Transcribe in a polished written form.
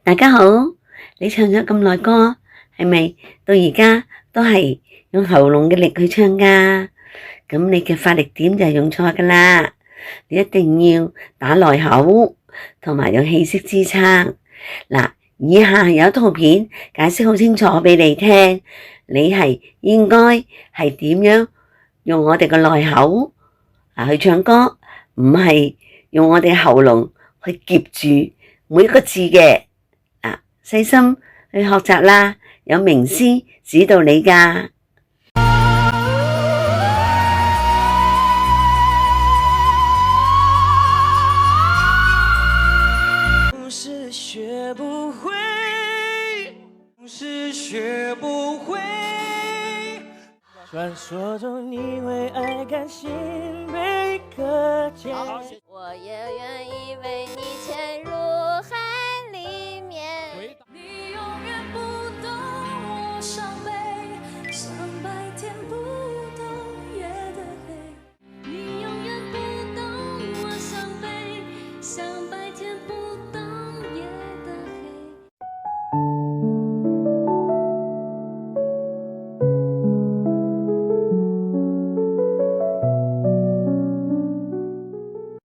大家好，你唱咗咁耐歌，係咪到而家都係用喉嚨嘅力去唱㗎？咁你嘅發力點就係用錯㗎啦，你一定要打內口，同埋有氣息支撐。嗱，以下有圖片解釋好清楚畀你聽，你係應該係點樣用我哋嘅內口去唱歌，唔係用我哋喉嚨去夾住每一個字嘅。細心去學習啦，有名師指導你㗎。總是學不會，總是學不會。傳說中你為愛甘心每個結。我也願意為你潛入